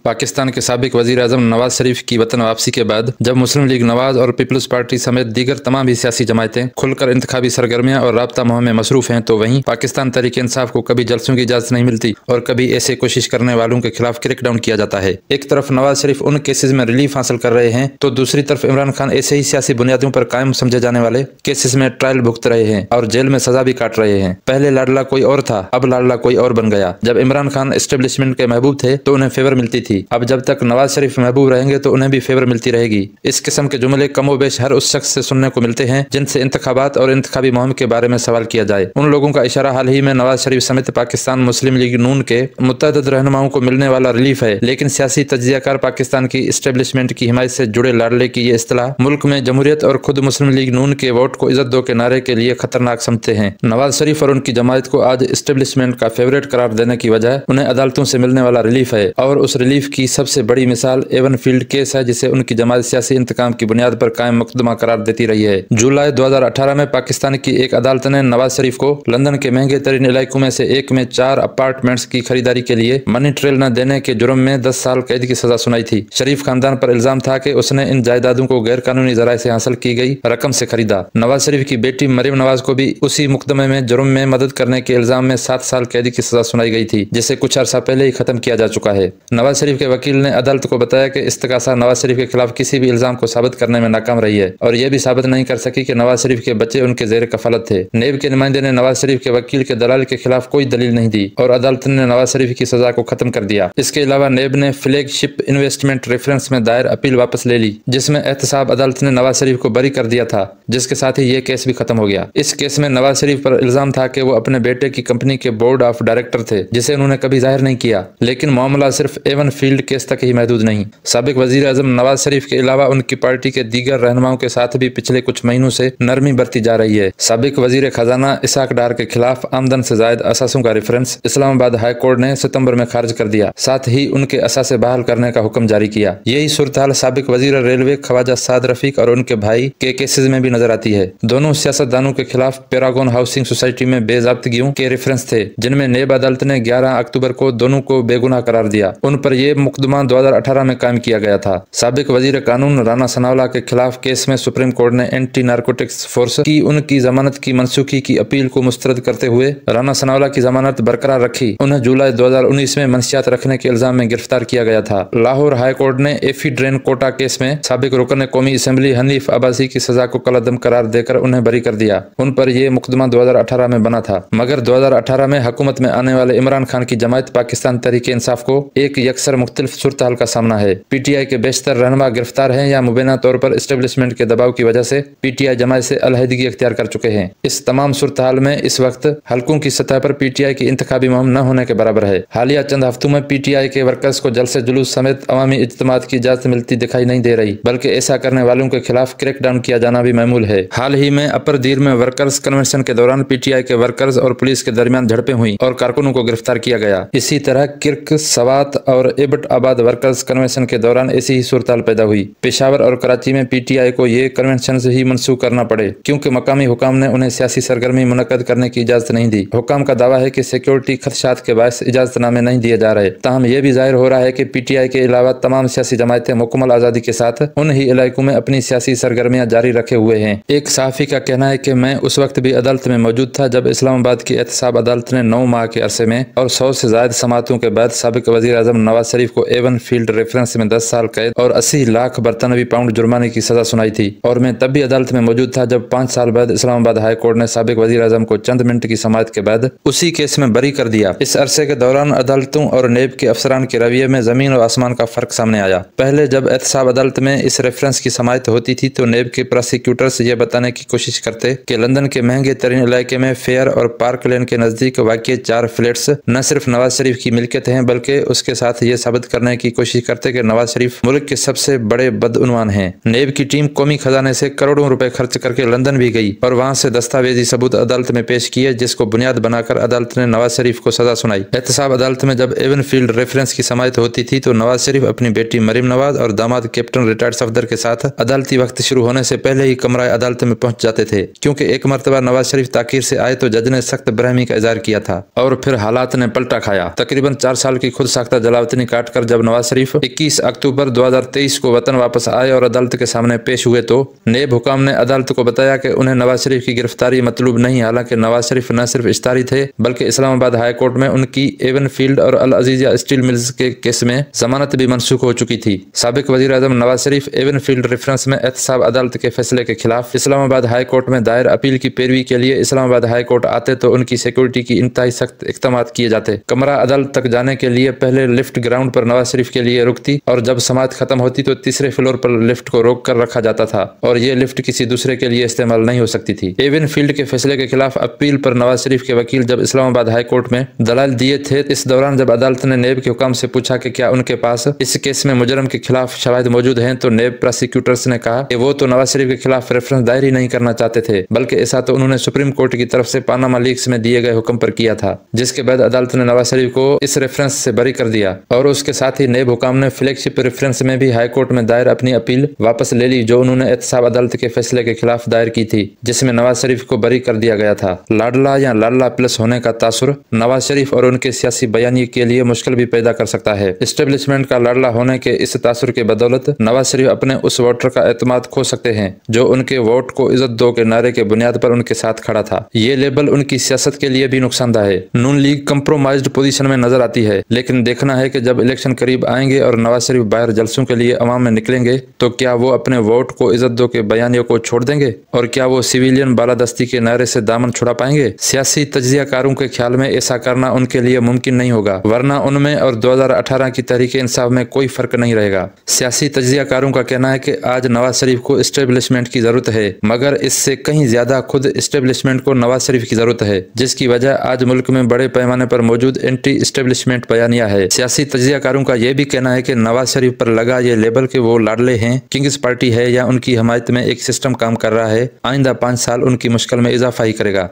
पाकिस्तान के साबिक वजीर आजम नवाज शरीफ की वतन वापसी के बाद जब मुस्लिम लीग नवाज और पीपल्स पार्टी समेत दीगर तमाम ही सियासी जमायतें खुलकर इंतखाबी सरगर्मियां और राब्ता मुहिम में मसरूफ हैं, तो वहीं पाकिस्तान तहरीक इंसाफ को कभी जलसों की इजाजत नहीं मिलती और कभी ऐसे कोशिश करने वालों के खिलाफ क्रैकडाउन किया जाता है। एक तरफ नवाज शरीफ उन केसेस में रिलीफ हासिल कर रहे हैं तो दूसरी तरफ इमरान खान ऐसे ही सियासी बुनियादों पर कायम समझे जाने वाले केसेस में ट्रायल भुगत रहे हैं और जेल में सजा भी काट रहे हैं। पहले लाडला कोई और था, अब लाडला कोई और बन गया। जब इमरान खान एस्टेब्लिशमेंट के महबूब थे तो उन्हें फेवर मिलती थी, अब जब तक नवाज शरीफ महबूब रहेंगे तो उन्हें भी फेवर मिलती रहेगी। इस किस्म के जुमले कमोबेश हर उस शख्स से सुनने को मिलते हैं जिनसे इंतखाबात और इंतखाबी मुहिम के बारे में सवाल किया जाए। उन लोगों का इशारा हाल ही में नवाज शरीफ समेत पाकिस्तान मुस्लिम लीग नून के मुतअद्दिद रहनुमाओं को मिलने वाला रिलीफ है, लेकिन सियासी तज्जियाकार पाकिस्तान की एस्टेब्लिशमेंट की हिमायत से जुड़े लाडले की ये इस्तिलाह मुल्क में जमहूरियत और खुद मुस्लिम लीग नून के वोट को इज्जत दो के नारे के लिए खतरनाक समझते हैं। नवाज शरीफ और उनकी जमायत को आज एस्टेब्लिशमेंट का फेवरेट करार देने की वजह उन्हें अदालतों से मिलने वाला रिलीफ है और उस रिलीफ की सबसे बड़ी मिसाल एवन फील्ड केस है, जिसे उनकी जमात सियासी इंतकाम की बुनियाद पर कायम मुकदमा करार देती रही है। जुलाई 2018 में पाकिस्तान की एक अदालत ने नवाज शरीफ को लंदन के महंगे तरीन इलाकों में से एक में 4 अपार्टमेंट्स की खरीदारी के लिए मनी ट्रेल न देने के जुर्म में 10 साल कैद की सजा सुनाई थी। शरीफ खानदान पर इल्जाम था कि उसने इन जायदादों को गैर कानूनी जराये से हासिल की गई रकम से खरीदा। नवाज शरीफ की बेटी मरियम नवाज को भी उसी मुकदमे में जुर्म में मदद करने के इल्जाम में 7 साल कैद की सजा सुनाई गई थी, जिसे कुछ अरसा पहले ही खत्म किया जा चुका है। नवाज शरीफ के वकील ने अदालत को बताया कि इस्तगासा नवाज शरीफ के खिलाफ किसी भी इल्जाम को साबित करने में नाकाम रही है और यह भी साबित नहीं कर सकी कि नवाज शरीफ के बच्चे उनके जेर कफालत थे। नेब के नुमाइंदे ने नवाज शरीफ के वकील के दलाल के खिलाफ कोई दलील नहीं दी और अदालत ने नवाज शरीफ की सजा को खत्म कर दिया। इसके अलावा नेब ने फ्लैगशिप इन्वेस्टमेंट रेफरेंस में दायर अपील वापस ले ली, जिसमें एहतसाब अदालत ने नवाज शरीफ को बरी कर दिया था, जिसके साथ ही ये केस भी खत्म हो गया। इस केस में नवाज शरीफ पर इल्जाम था कि वो अपने बेटे की कंपनी के बोर्ड ऑफ डायरेक्टर थे, जिसे उन्होंने कभी जाहिर नहीं किया। लेकिन मामला सिर्फ एवन फील्ड केस तक ही महदूद नहीं। साबिक वजीर आजम नवाज शरीफ के अलावा उनकी पार्टी के दीगर रहनुमाओं के साथ भी पिछले कुछ महीनों से नरमी बरती जा रही है। साबिक वजीर खजाना इसाक डार के खिलाफ आमदन से जायद असासों का रेफरेंस इस्लामाबाद हाई कोर्ट ने सितंबर में खारिज कर दिया, साथ ही उनके असासे बहाल करने का हुक्म जारी किया। यही सूरत हाल साबिक वजीर रेलवे ख्वाजा साद रफीक और उनके भाई के केसेज में भी नजर आती है। दोनों सियासतदानों के खिलाफ पैरागॉन हाउसिंग सोसाइटी में बेजाब्तगियों के रेफरेंस थे, जिनमें नेब अदालत ने 11 अक्टूबर को दोनों को बेगुनाह करार दिया। उन पर यह मुकदमा 2018 में कायम किया गया था। साबिक वजीर कानून राना सनावला के खिलाफ केस में सुप्रीम कोर्ट ने एंटी नारकोटिक्स फोर्स की उनकी जमानत की मनसूखी की अपील को मुस्तरद करते हुए राना सनावला की जमानत बरकरार रखी। उन्हें जुलाई 2019 में मंशियात रखने के इल्जाम में गिरफ्तार किया गया था। लाहौर हाई कोर्ट ने एफी ड्रेन कोटा केस में साबिक रुकन कौमी असेंबली हनीफ अब्बासी की सजा को कलअदम करार देकर उन्हें बरी कर दिया। उन पर यह मुकदमा 2018 में बना था, मगर 2018 में हुकूमत में आने वाले इमरान खान की जमायत पाकिस्तान तहरीक इंसाफ को एक यकसर मुख्तलिफ सूरत हाल का सामना है। पीटीआई के बेशतर रहनुमा गिरफ्तार हैं या मुबैना तौर पर एस्टेब्लिशमेंट के दबाव की वजह से पीटीआई जमायत से अलहदगी इख्तियार कर चुके हैं। इस तमाम सूरत हाल में इस वक्त हलकों की सतह पर पीटीआई की इंतखाबी मुहिम न होने के बराबर है। हालिया चंद हफ्तों में पीटीआई के वर्कर्स को जलसे जुलूस समेत अवामी इज्तिमात की इजाजत मिलती दिखाई नहीं दे रही, बल्कि ऐसा करने वालों के खिलाफ क्रैकडाउन किया जाना भी मामूल है। हाल ही में अपर दीर में वर्कर्स कन्वेंशन के दौरान पीटीआई के वर्कर्स और पुलिस के दरमियान झड़पें हुई और कारकुनों को गिरफ्तार किया गया। इसी तरह किर्क, सवात और एबट आबाद वर्कर्स कन्वेंशन के दौरान ऐसी ही सूरत हाल पैदा हुई। पेशावर और कराची में पीटीआई को ये कन्वेंशन से ही मनसूख करना पड़े, क्योंकि मकामी हुकाम ने उन्हें सियासी सरगर्मी मुनक्कद करने की इजाजत नहीं दी। हुकाम का दावा है कि सिक्योरिटी खदशात के बायस इजाजतनामे नहीं दिए जा रहे। ताहम यह भी जाहिर हो रहा है कि पीटीआई के अलावा तमाम सियासी जमायतें मुकम्मल आजादी के साथ उन ही इलाकों में अपनी सियासी सरगर्मियां जारी रखे हुए हैं। एक सहाफी का कहना है कि मैं उस वक्त भी अदालत में मौजूद था जब इस्लामाबाद की एहतसाब अदालत ने 9 माह के अरसे में और 100 से ज्यादा समातों के बाद साबिक वजीर आजम नवाज शरीफ को एवन फील्ड रेफरेंस में 10 साल कैद और 80 लाख बरतानवी पाउंड जुर्माने की सजा सुनाई थी। और मैं तब भी अदालत में मौजूद था जब 5 साल बाद इस्लामाबाद हाई कोर्ट ने साबिक वजीर आजम को चंद मिनट की समाअत के बाद उसी केस में बरी कर दिया। इस अरसे के दौरान अदालतों और नेब के अफसरान के रवैये में जमीन और आसमान का फर्क सामने आया। पहले जब एहतसाब अदालत में इस रेफरेंस की समाअत होती थी तो नेब के प्रोसिक्यूटर्स ये बताने की कोशिश करते कि लंदन के महंगे तरीन इलाके में फेयर और पार्क लेन के नजदीक वाक़ 4 फ्लैट्स न सिर्फ नवाज शरीफ की मिल्कियत हैं, बल्कि उसके साथ ये साबित करने की कोशिश करते कि नवाज शरीफ मुल्क के सबसे बड़े बदउनवान हैं। नेब की टीम कौमी खजाने से करोड़ों रुपए खर्च करके लंदन भी गई और वहां से दस्तावेजी सबूत अदालत में पेश किए, जिसको बुनियाद बनाकर अदालत ने नवाज शरीफ को सजा सुनाई। एहतसाब अदालत में जब एवन फील्ड रेफरेंस की समाअत होती थी तो नवाज शरीफ अपनी बेटी मरियम नवाज और दामाद कैप्टन रिटायर्ड सफदर के साथ अदालती वक्त शुरू होने से पहले ही कमरा अदालत में पहुंच जाते थे, क्योंकि एक मरतबा नवाज शरीफ ताकीर से आए तो जज ने सख्त बरहमी का इजहार किया था और फिर हालात ने पलटा खाया। तकरीबन 4 साल की खुद साख्ता जलावतनी काट कर जब नवाज शरीफ 21 अक्टूबर 2023 को वतन वापस आए और अदालत के सामने पेश हुए तो नेब हुकाम ने अदालत को बताया कि उन्हें नवाज शरीफ की गिरफ्तारी मतलूब नहीं। हालांकि नवाज शरीफ न सिर्फ इश्तारी थे बल्कि इस्लामाबाद हाई कोर्ट में उनकी एवन फील्ड और अल अजीजिया स्टील मिल्स के केस में जमानत भी मनसूख हो चुकी थी। साबिक वजीर आजम Nawaz Sharif Avon field reference में एहतसाब अदालत के फैसले के खिलाफ इस्लामाबाद हाई कोर्ट में दायर अपील की पैरवी के लिए इस्लामाबाद हाई कोर्ट आते तो उनकी सिक्योरिटी की इंतहाई सख्त इक़दामात किए जाते। कमरा अदालत तक जाने के लिए पहले लिफ्ट ग्राउंड पर नवाज शरीफ के लिए रुकती और जब समाअत खत्म होती तो तीसरे फ्लोर पर लिफ्ट को रोक कर रखा जाता था और ये लिफ्ट किसी दूसरे के लिए इस्तेमाल नहीं हो सकती थी। एवन फील्ड के फैसले के खिलाफ अपील पर नवाज शरीफ के वकील जब इस्लामाबाद हाई कोर्ट में दलाल दिए थे, इस दौरान जब अदालत ने नेब के हुकाम से पूछा कि क्या उनके पास इस केस में मुजरम के खिलाफ शवाहिद मौजूद हैं, तो नेब प्रोसिक्यूटर्स ने कहा कि वो तो नवाज शरीफ के खिलाफ रेफरेंस दायर ही नहीं करना चाहते थे, बल्कि ऐसा तो उन्होंने सुप्रीम कोर्ट की तरफ से पानामा लीक्स में दिए गए हुक्म पर किया था, जिसके बाद अदालत ने नवाज शरीफ को इस रेफरेंस से बरी कर दिया। और उसके साथ ही नेब हुकाम ने फ्लैगशिप रेफरेंस में भी हाई कोर्ट में दायर अपनी अपील वापस ले ली, जो उन्होंने एहतसाब अदालत के फैसले के खिलाफ दायर की थी, जिसमें नवाज शरीफ को बरी कर दिया गया था। लाडला या लाडला प्लस होने का तासुर नवाज शरीफ और उनके सियासी बयानी के लिए मुश्किल भी पैदा कर सकता है। एस्टेब्लिशमेंट का लाडला होने के इस तासुर के बदौलत नवाज शरीफ अपने उस वोटर का एतमाद खो सकते हैं जो उनके वोट को इज्जत दो के नारे के बुनियाद पर उनके साथ खड़ा था। ये लेबल उनकी सियासत के लिए भी नुकसानदा है। नून लीग कंप्रोमाइज्ड पोजीशन में नजर आती है, लेकिन देखना है कि जब इलेक्शन करीब आएंगे और नवाज शरीफ बाहर जलसों के लिए अवाम में निकलेंगे तो क्या वो अपने वोट को इज्जत दो के बयानियों को छोड़ देंगे और क्या वो सिविलियन बालादस्ती के नारे से दामन छुड़ा पाएंगे। सियासी तज्जियाकारों के ख्याल में ऐसा करना उनके लिए मुमकिन नहीं होगा, वरना उनमें और 2018 की तहरीक इंसाफ में कोई फर्क नहीं रहेगा। सियासी तज्जियाकारों का कहना है कि आज नवाज शरीफ को एस्टेब्लिशमेंट की जरूरत है, मगर इससे कहीं ज्यादा खुद एस्टेब्लिशमेंट को नवाज शरीफ की जरूरत है, जिसकी वजह आज मुल्क में बड़े पैमाने पर मौजूद एंटी एस्टेब्लिशमेंट बयानिया है। सियासी तज्जियाकारों का यह भी कहना है कि नवाज शरीफ पर लगा ये लेबल के वो लाडले हैं, किंग्स पार्टी है या उनकी हमायत में एक सिस्टम काम कर रहा है, आइंदा 5 साल उनकी मुश्किल में इजाफा ही करेगा।